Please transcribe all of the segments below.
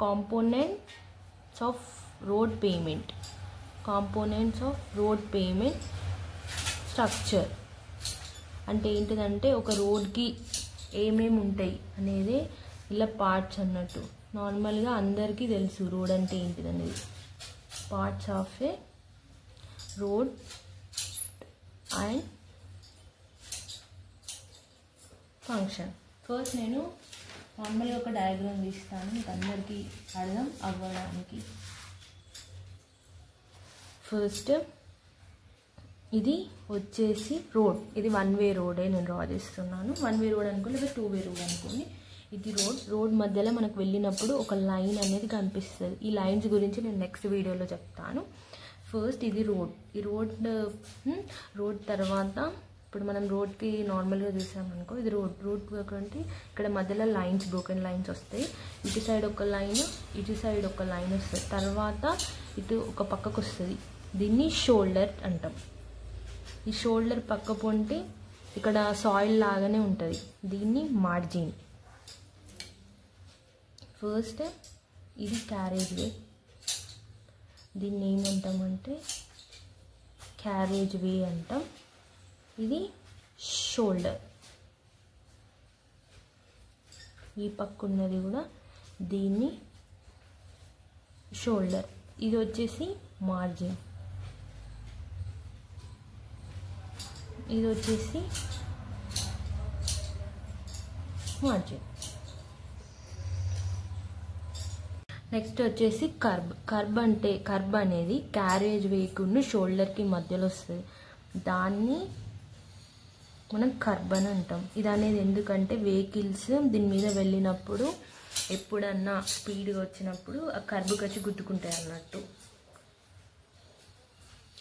Components of road payment, components of road payment structure అంటే ఏంటిదంటే ఒక రోడ్కి ఏమేమి ఉంటాయి అనేది ఇలా పార్ట్స్ అన్నట్టు. నార్మల్గా అందరికీ తెలుసు రోడ్ అంటే ఏంటిది అనేది. Parts of A road and function. First నేను నార్మల్గా ఒక డయాగ్రామ్ తీస్తాను మీకు అందరికీ అర్థం అవ్వడానికి. ఫస్ట్ ఇది వచ్చేసి రోడ్, ఇది 1 వే రోడే నేను డ్రా చేస్తున్నాను. 1 వే రోడ్ అనుకోండి లేదా 2 వే రోడ్ అనుకోండి. ఇది రోడ్ మధ్యలో మనకు వెళ్ళినప్పుడు ఒక లైన్ అనేది కనిపిస్తుంది. ఈ లైన్స్ గురించి నేను నెక్స్ట్ వీడియోలో చెప్తాను. ఫస్ట్ ఇది రోడ్. ఈ రోడ్ తర్వాత ఇప్పుడు మనం రోడ్కి నార్మల్గా చూసామనుకో ఇది రోడ్ అంటే ఇక్కడ మధ్యలో లైన్స్, బ్రోకెన్ లైన్స్ వస్తాయి. ఇటు సైడ్ ఒక లైన్, ఇటు సైడ్ ఒక లైన్ వస్తుంది. తర్వాత ఇటు ఒక పక్కకు వస్తుంది. దీన్ని షోల్డర్ అంటాం. ఈ షోల్డర్ పక్క పొంటి ఇక్కడ సాయిల్ లాగానే ఉంటుంది. దీన్ని మార్జిన్. ఫస్ట్ ఇది క్యారేజ్ వే. దీన్ని ఏమంటామంటే క్యారేజ్ వే అంటాం. ఇది షోల్డర్. ఈ పక్క ఉన్నది కూడా దీన్ని షోల్డర్. ఇది వచ్చేసి మార్జిన్. ఇది వచ్చేసి మార్జిన్. నెక్స్ట్ వచ్చేసి కర్బ్ అనేది క్యారేజ్ వేకును షోల్డర్కి మధ్యలో వస్తుంది. దాన్ని మనం కర్బ్ అని అంటాం. ఇది అనేది ఎందుకంటే వెహికల్స్ దీని మీద వెళ్ళినప్పుడు ఎప్పుడన్నా స్పీడ్గా వచ్చినప్పుడు ఆ కర్బ్కి వచ్చి గుద్దుకుంటాయి అన్నట్టు.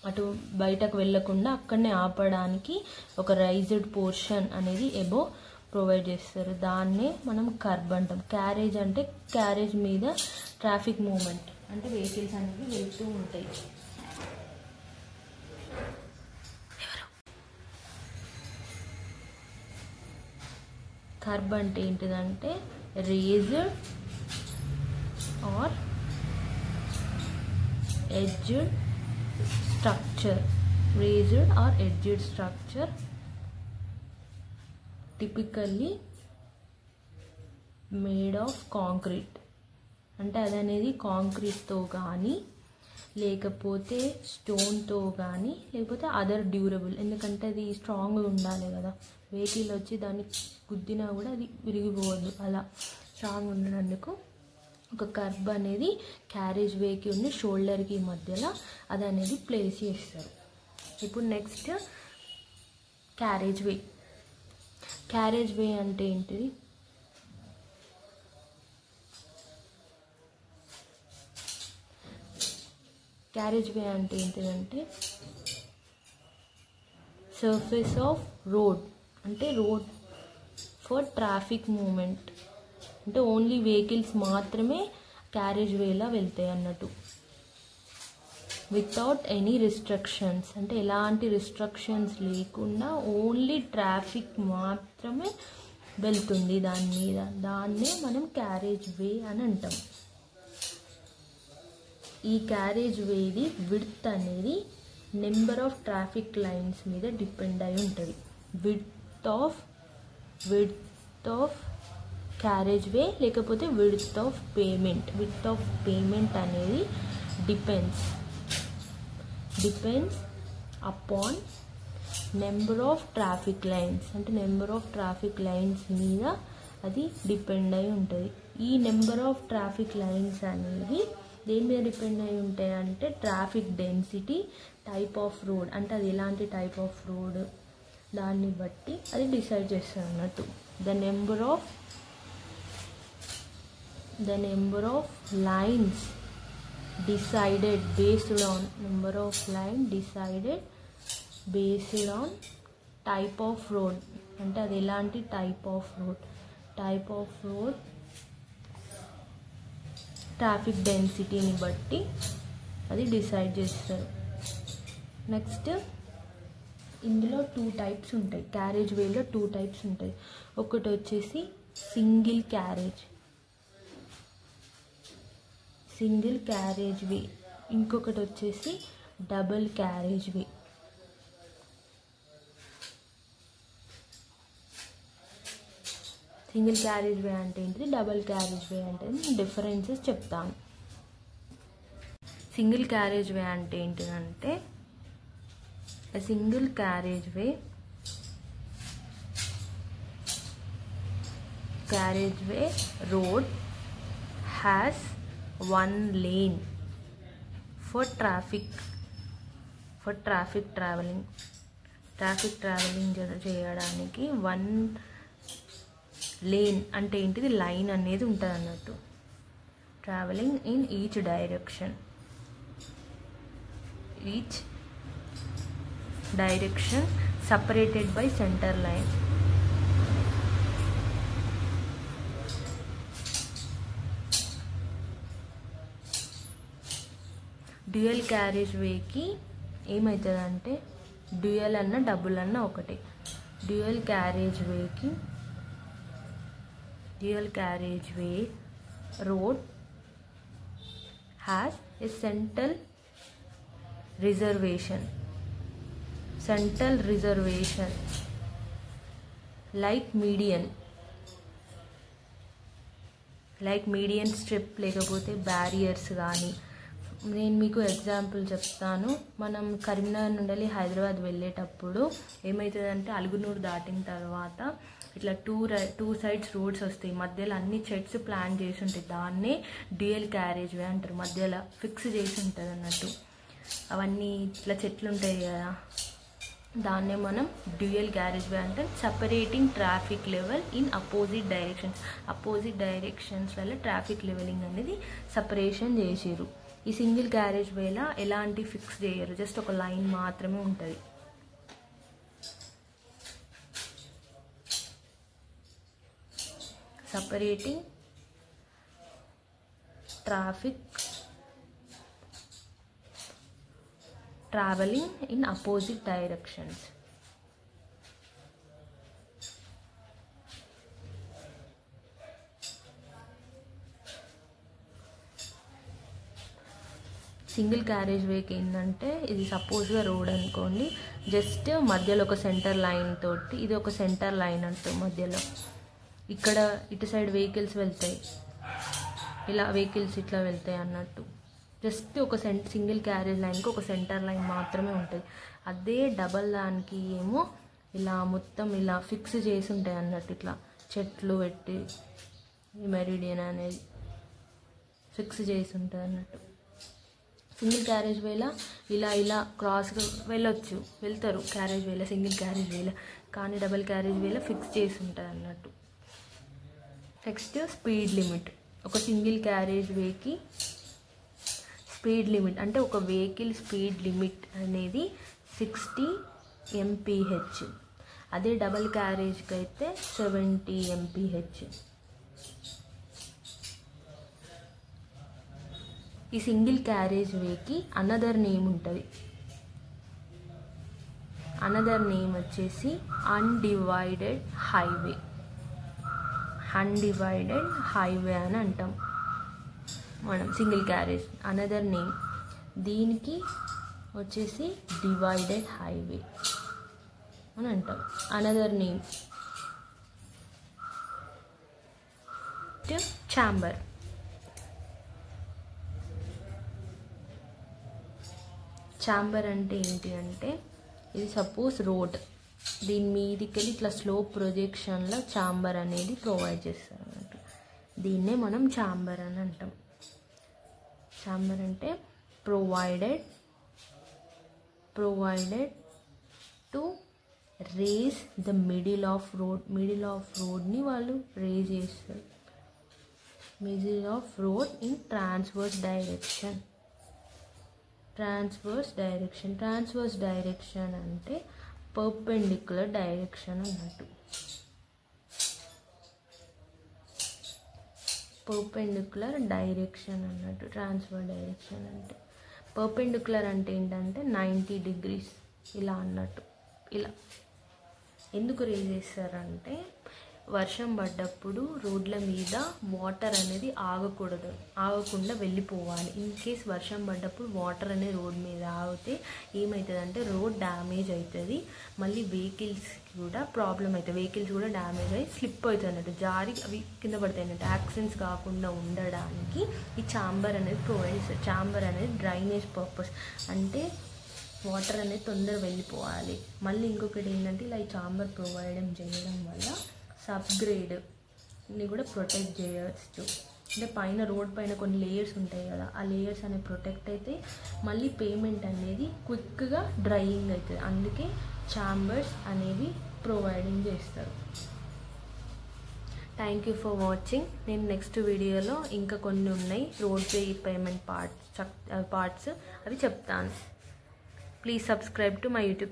అటు బయటకు వెళ్ళకుండా అక్కడనే ఆపడానికి ఒక రైజ్డ్ పోర్షన్ అనేది ఎబో ప్రొవైడ్ చేస్తారు. దాన్నే మనం కర్బ్ అంటాం. క్యారేజ్ అంటే క్యారేజ్ మీద ట్రాఫిక్ మూమెంట్ అంటే వెహికల్స్ అనేవి వెళ్తూ ఉంటాయి. కర్బ్ అంటే ఏంటిదంటే raised or edged structure, raised or edged structure, typically made of concrete. అంటే అది అనేది కాంక్రీట్తో కానీ లేకపోతే స్టోన్తో కానీ లేకపోతే అదర్ డ్యూరబుల్. ఎందుకంటే అది స్ట్రాంగ్గా ఉండాలి కదా, వెహికల్ వచ్చి దాన్ని గుద్దినా కూడా అది విరిగిపోవద్దు. అలా స్ట్రాంగ్ ఉండడానికి ఒక కర్బ్ అనేది క్యారేజ్ వేకి ఉన్న షోల్డర్కి మధ్యలో అది అనేది ప్లేస్ చేస్తారు. ఇప్పుడు నెక్స్ట్ క్యారేజ్ వే. క్యారేజ్ వే అంటే ఏంటిది? క్యారేజ్ వే అంటే ఏంటిదంటే సర్ఫేస్ ఆఫ్ రోడ్, అంటే రోడ్ ఫర్ ట్రాఫిక్ మూమెంట్. అంటే ఓన్లీ వెహికల్స్ మాత్రమే క్యారేజ్ వేలా వెళ్తాయి అన్నట్టు. వితౌట్ ఎనీ రిస్ట్రిక్షన్స్, అంటే ఎలాంటి రిస్ట్రిక్షన్స్ లేకుండా ఓన్లీ ట్రాఫిక్ మాత్రమే వెళ్తుంది దాని మీద. దాన్నే మనం క్యారేజ్ వే అని అంటాం. ఈ క్యారేజ్ వేది విడ్త్ అనేది నెంబర్ ఆఫ్ ట్రాఫిక్ లైన్స్ మీద డిపెండ్ అయి ఉంటుంది. విడ్త్ ఆఫ్ క్యారేజ్ వే లేకపోతే విడ్త్ ఆఫ్ పేమెంట్ అనేది depends upon number of traffic lines. అంటే నెంబర్ ఆఫ్ ట్రాఫిక్ లైన్స్ మీద అది డిపెండ్ అయి ఉంటుంది. ఈ నెంబర్ ఆఫ్ ట్రాఫిక్ లైన్స్ అనేవి దేని మీద డిపెండ్ అయి ఉంటాయి అంటే traffic density, type of road, అంటే అది ఎలాంటి టైప్ ఆఫ్ రోడ్ దాన్ని బట్టి అది డిసైడ్ చేస్తుంది అన్నట్టు. The number of lines decided based on type of road, అంటే అది ఎలాంటి టైప్ ఆఫ్ రోడ్ ట్రాఫిక్ డెన్సిటీని బట్టి అది డిసైడ్ చేస్తారు. నెక్స్ట్ ఇందులో 2 టైప్స్ ఉంటాయి. క్యారేజ్ వేలో 2 టైప్స్ ఉంటాయి. ఒకటి వచ్చేసి సింగిల్ క్యారేజ్, సింగిల్ క్యారేజ్ వే, ఇంకొకటి వచ్చేసి డబుల్ క్యారేజ్ వే. సింగిల్ క్యారేజ్ వే అంటే ఏంటిది, డబుల్ క్యారేజ్ వే అంటే డిఫరెన్సెస్ చెప్తాను. సింగిల్ క్యారేజ్ వే అంటే ఏంటిదంటే single carriage way road has one lane for traffic traveling చేయడానికి వన్ లేన్ అంటే ఏంటిది, లైన్ అనేది ఉంటుంది అన్నట్టు. Travelling in each direction separated by center line. Dual carriage వేకి ఏమవుతుందంటే, డ్యూయల్ అన్న డబుల్ అన్న ఒకటే. Dual carriage way road has a central reservation like median strip లేకపోతే బ్యారియర్స్ కానీ. నేను మీకు ఎగ్జాంపుల్ చెప్తాను. మనం కరీంనగర్ నుండి హైదరాబాద్ వెళ్ళేటప్పుడు ఏమవుతుందంటే, అలుగునూరు దాటిన తర్వాత ఇట్లా టూ సైడ్స్ రోడ్స్ వస్తాయి, మధ్యలో అన్ని చెట్స్ ప్లాన్ చేసి ఉంటాయి. దాన్నే డ్యూయల్ క్యారేజ్ వే అంటారు. మధ్యలో ఫిక్స్ చేసి ఉంటుంది అన్నట్టు. అవన్నీ ఇట్లా చెట్లు ఉంటాయి కదా, దాన్నే మనం డ్యూయల్ క్యారేజ్ వే అంటే. Separating traffic level in opposite డైరెక్షన్స్లలో ట్రాఫిక్ లెవెలింగ్ అనేది సపరేషన్ చేసిరు. ఈ సింగిల్ క్యారేజ్ వేలా ఎలాంటి ఫిక్స్ చేయరు, జస్ట్ ఒక లైన్ మాత్రమే ఉంటుంది. Separating travelling in opposite directions. Single carriage వేకి ఏంటంటే, ఇది సపోజ్గా రోడ్ అనుకోండి, జస్ట్ మధ్యలో ఒక సెంటర్ లైన్ తోటి, ఇది ఒక సెంటర్ లైన్ అంటూ మధ్యలో ఇక్కడ ఇటు సైడ్ వెహికల్స్ వెళ్తాయి, ఇలా వెహికల్స్ ఇట్లా వెళ్తాయి అన్నట్టు. జస్ట్ ఒక సింగిల్ క్యారేజ్ లైన్కి ఒక సెంటర్ లైన్ మాత్రమే ఉంటుంది. అదే డబల్ దానికి ఏమో ఇలా మొత్తం ఇలా ఫిక్స్ చేసి ఉంటాయి అన్నట్టు. ఇట్లా చెట్లు పెట్టి ఈ మెరిడియన్ అనేది ఫిక్స్ చేసి ఉంటుంది అన్నట్టు. సింగిల్ క్యారేజ్ వేలా ఇలా క్రాస్గా వెళ్తారు క్యారేజ్ వేలా, సింగిల్ క్యారేజ్ వేలా. కానీ డబల్ క్యారేజ్ వేలా ఫిక్స్ చేసి ఉంటుంది అన్నట్టు. Next speed limit. ఒక సింగిల్ క్యారేజ్ వేకి స్పీడ్ లిమిట్ అంటే ఒక వెహికల్ స్పీడ్ లిమిట్ అనేది 60 mph. అదే డబల్ క్యారేజ్కి అయితే 70 mph. ఈ సింగిల్ క్యారేజ్ వేకి అనదర్ నేమ్ ఉంటుంది. అనదర్ నేమ్ వచ్చేసి అన్డివైడెడ్ హైవే అని అంటాం మనం. సింగిల్ క్యారేజ్ అనదర్ నేమ్, దీనికి వచ్చేసి డివైడెడ్ హైవే అని అంటాం. Another name chamber. ఛాంబర్ అంటే ఏంటి అంటే, ఇది సపోజ్ రోడ్, దీని మీదకి వెళ్ళి ఇట్లా స్లోప్ ప్రొజెక్షన్లో ఛాంబర్ అనేది ప్రొవైడ్ చేస్తారు అన్నట్టు. దీన్నే మనం ఛాంబర్ అని అంటాం. ఛాంబర్ అంటే provided to raise the middle of రోడ్ని వాళ్ళు రేజ్ చేస్తారు. Middle of road in transverse direction అంటే పర్పెండిక్యులర్ డైరెక్షన్ అన్నట్టు. ట్రాన్స్ఫర్ డైరెక్షన్ అంటే. పర్పెండిక్యులర్ అంటే ఏంటంటే 90 degrees ఇలా అన్నట్టు. ఇలా ఎందుకు రేజ్ చేస్తారంటే, వర్షం పడ్డప్పుడు రోడ్ల మీద వాటర్ అనేది ఆగకుండా వెళ్ళిపోవాలి. ఇన్ కేస్ వర్షం పడ్డప్పుడు వాటర్ అనేది రోడ్ మీద ఆగితే ఏమవుతుందంటే రోడ్ డ్యామేజ్ అవుతుంది, మళ్ళీ వెహికల్స్కి కూడా ప్రాబ్లం అవుతుంది, వెహికల్స్ కూడా డ్యామేజ్ అయ్యి స్లిప్ అవుతుంది అన్నట్టు, జారి అవి కింద పడతాయి అన్నట్టు. యాక్సిడెంట్స్ కాకుండా ఉండడానికి ఈ ఛాంబర్ అనేది ప్రొవైడ్ చేస్తారు. ఛాంబర్ అనేది డ్రైనేజ్ పర్పస్, అంటే వాటర్ అనేది తొందరగా వెళ్ళిపోవాలి. మళ్ళీ ఇంకొకటి ఏంటంటే ఇలా ఈ ఛాంబర్ ప్రొవైడ్ చేయడం వల్ల సబ్గ్రేడ్ని కూడా ప్రొటెక్ట్ చేయవచ్చు. అంటే పైన రోడ్ పైన కొన్ని లేయర్స్ ఉంటాయి కదా, ఆ లేయర్స్ అనేవి ప్రొటెక్ట్ అయితే మళ్ళీ పేమెంట్ అనేది క్విక్గా డ్రైయింగ్ అవుతుంది. అందుకే ఛాంబర్స్ అనేవి ప్రొవైడింగ్ చేస్తారు. Thank you for watching. నేను నెక్స్ట్ వీడియోలో ఇంకా కొన్ని ఉన్నాయి రోడ్ పేమెంట్ పార్ట్స్ అవి చెప్తాను. Please subscribe to my YouTube.